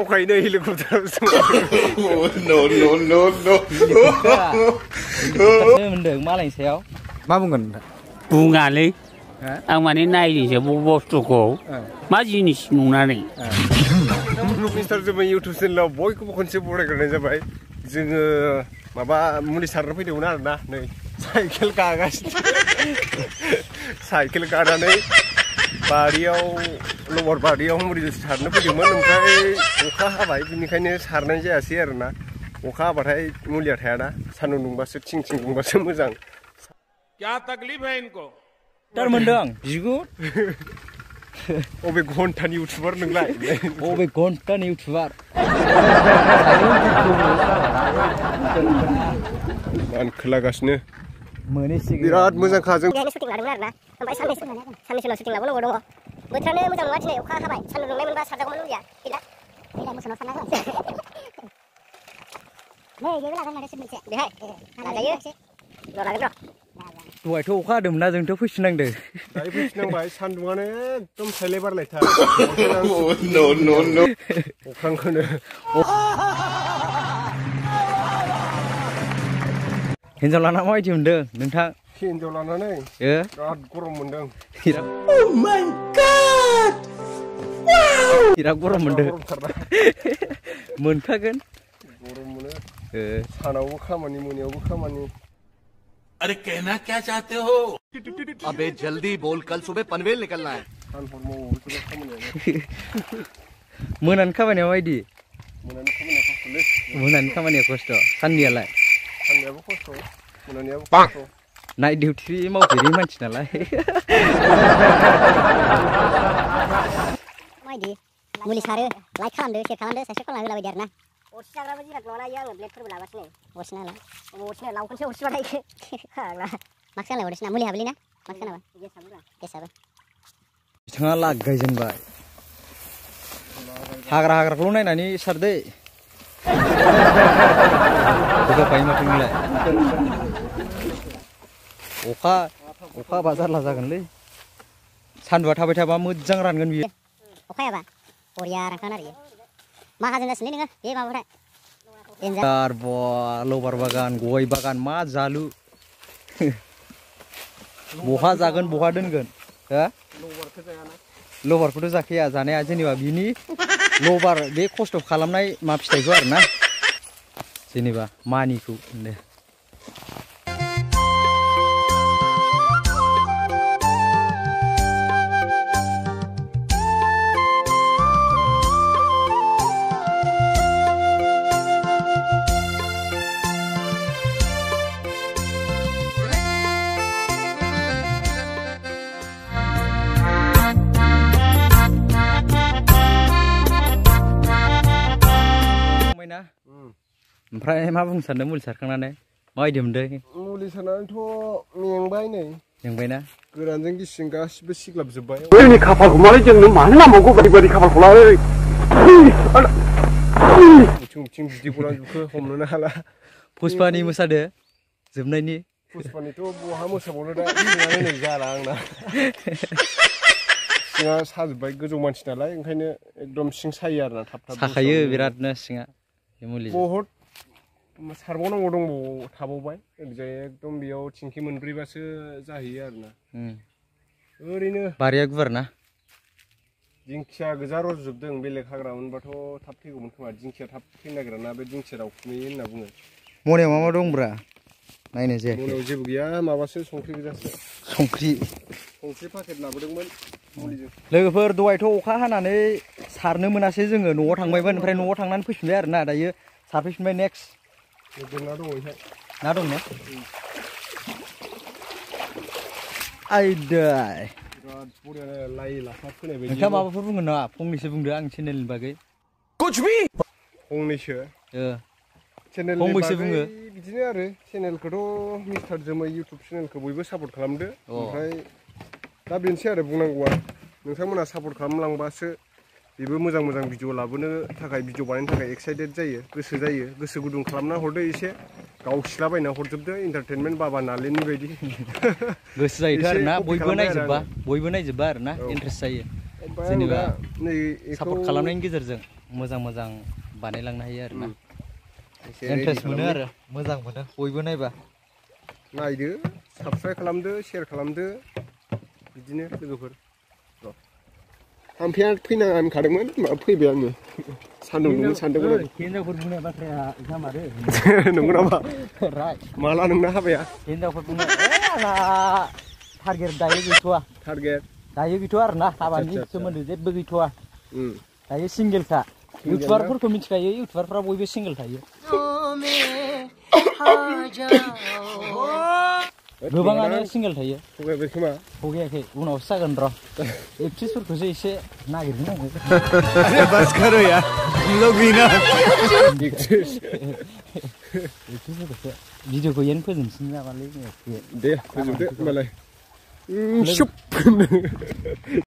अखायनो helicopter मोनदों मालायनि सायाव मा बुंगोन नोंथां बुङालै आं माने नायनोसो बुस्थुखौ मा जिनिस नुनानै मिस्टार जोमै इउटुब चेनेलाव बयखौबो खनसे बरायग्रोनाय जाबाय जोङो माबा मुलि सारनो फैदोंमोन आरोना नै साइकेल गागासिनो साइकेल गानानै बारियाव लवार बारियाव मुलि सारनो फैदोंमोन ओमफ्राय अखा हाबाय बिनिखायनो सारनाय जायासै आरोना अखा हाबाथाय मुलिया थायाना सान्दुं दुंबासो थिं थिं दुंबासो मोजां क्या तकलीफ है इनको टार मोनदों आं बिगुर अबे घन्टानि इउटुबार नोंलाय अबे घन्टानि इउटुबार खोलागासिनो मोनहैसिगोन बिराद मोजांखा जों शुटिं लादोंमोन आरोना ओमफ्राय साननैसोल' शुटिं लाबावनांगौ दङ बोथोरानो मोजां नङा दिनै अखा हाबाय सान्दुं दुंनाय मोनबा सारजागौमोन मुलिया गैला मोसौनाव सारना होनोसै नै जेबो लागोन माथो मोनसे बेहाय लाजायो र' लागोन र' दहायथ' अखा हादोंमोन ना जोंथ' फैफिननांदों दायो फैफिननांबाय सान्दुंआनो एकदम सायलाय बारलायथार अख्रांखौनो हिनजाव लाना माबायदि मोनदों नोंथां हिनजाव लानानै बिराद गरम मोनदों बिराद गरम मोनदों मोनखागोन गरम मोनो सानावबो खामानि मोनायावबो खामानि अरे कहना क्या चाहते हो अबे जल्दी बोल कल सुबह पनवेल निकलना है मोनानि खामानिया माबायदि मोनानि खामानिया खस्थ' साननियालाय साननियाबो खस्थ' मोनानियाबो खस्थ' नाइट डिउटि मावफेरि मानसि नालाय माबायदि मुलि सारो लाइक खालामदो शेयार खालामदो साबसक्राइब खालामना होलाबायदि आरोना अरसि जाग्राबो जिराद नङा इयो आङो ब्लेडफोरबो लागासिनो अरसि नालाय अरसिना लावखौसो अरसिबाथाय मास्क गानलाय अरसिना मुलि हाबोलै ना मास्क गानाबा गेसाबो बिथाङा लागायजेनबाय हाग्राखौल' नायनानै सारदै होखायो माथो नोंलाय अखा हाबा जारला जागोनलै सान्दुआ थाबाय थाबा मोजां रानगोन बियो अखा हाबा बरिया रानखागोन आरो माहाजोन जासिगोनलै नोङो बे माबाफ्रा लबार बागान गय बागान मा जालु बहा जागोन बहा दोनगोन हो लबारखौथ' जाखाया जानाया जेनेबा बिनि लबार बे खस्थ' खालामनाय मा फिथाइखौ आरोना जेनेबा मानिखौ होनदो ओमफ्राय मा बुंनो सानदों मुलि सारखांनानै माबायदि मोनदों मुलि सारनानैथ' मेंबाय नै मेंबायना गोरानजों गिसिजों गासिबो सिग्लाबजोब्बाय जोंनि खाफालखौ मालाय जोंनो मानो नांबावगौ बायदि खाफालखौलाय उथिं बिदि गलांजोबखो हमनोनो हाला पुष्पानि मोसादो जोबनायनि पुष्पानिथ' बहा मोसाबावनो दा सिङानो नै जाला आंना सिङा साजोब्बाय गोजौ मानसि नालाय ओंखायनो एकदम सिं सायो आरोना थाब साखायो बिरादनो सिङा बहुद सारबावनांगौ दंबावो थाबावबाय ओरैजाय एकदम बेयाव थिंखि मोनब्रैबासो जाहैयो आरोना ओरैनो बारिया गुवार ना दिंखिया गोजा रज'जोबदों बेलेग हाग्रा मोनबाथ' थाब थैगौमोन खोमा दिंखिया थाब थैनो नागिरा ना बे दिंखिया दाउखुमैयो होनना बुङो मनायाव मा दंब्रा नायनाय जायाखै मनायाव जेबो गैया माबासो संख्रि गोजासो संख्रि पाकेट लाबोदोंमोन लोगोफोर दहायथ' अखा हानानै सारनो मोनासै जोङो न'आव थांबायमोन ओमफ्राय न'आव थांनानै फैफिनबाय आरोना दायो सारफैफिनबाय नेक्स्ट ना दङ इहाय ना दं ने आयदाय बिराद बरिया लाइ लाफा फोनाय बायदि नोंथाङा माबाफोर बुंगोन नामा फंनैसो बुंदो आं चेनेलनि बागै फंनैसो चेनेलनि बागै बिदिनो आरो चेनेलखौथ' मिस्टार जोमै इउटुब चेनेलखौ बयबो सापर्ट खालामदो ओमफ्राय दा बेनोसै आरो बुंनांगौआ नोंथांमोना सापर्ट खालामलांबासो बेबो मोजां मोजां भिडिअ लाबोनो थाखाय भिडिअ बानायनो थाखाय एक्साइटेड जायो गोसो गुदुं खालामना हरदो एसे गावसिलाबायना हरजोबदो एन्टारटेनमेन्ट बाबा नालेननि बायदि गोसो जायोथ' आरोना बयबो नायजोबबा आरोना इन्ट्रेस्ट जायो जेनेबा सापर्ट खालामनायनि गेजेरजों मोजां मोजां बानायलांनो हायो आरोना एसे इन्ट्रेस्ट ready मोनो खालामदो। आरो मोजां मोनो बयबो नायबा नायदो साबस्क्राइब खालामदो शेयार खालामदो बिदिनो लोगोफोर थाम्फैया फैनाङा होनखादोंमोन माबा फैबाय आङो सान्दुं दुंनो सानदोंमोन आरो हिनजावफोर बुंनाय बाथ्राया जामारो नंगौ नामा राय माला नोंना हाबाया हिनजावफोर बुंनाय आंना टारगेट दायो गैथ'वा टारगेट दायो गैथ'वा आरोना हाबानि सोमोन्दै जेबो गैथ'वा दायो सिंगेलखा इउटुबारफोरखौ मिथिखायो इउटुबारफ्रा बयबो सिंगेल थायो गोबाङानो सिंगेल थायो थगायबाय खोमा थगायाखै उनावसो जागोन र' एक्ट्रिसफोरखौसो एसे नागिरगोन आङो बस करो यार हम लोग भी ना एक्ट्रिसफोरखौसो भिडिअखौ इयावनो फोजोबनोसै नामालै दे फोजोबदो होनबालाय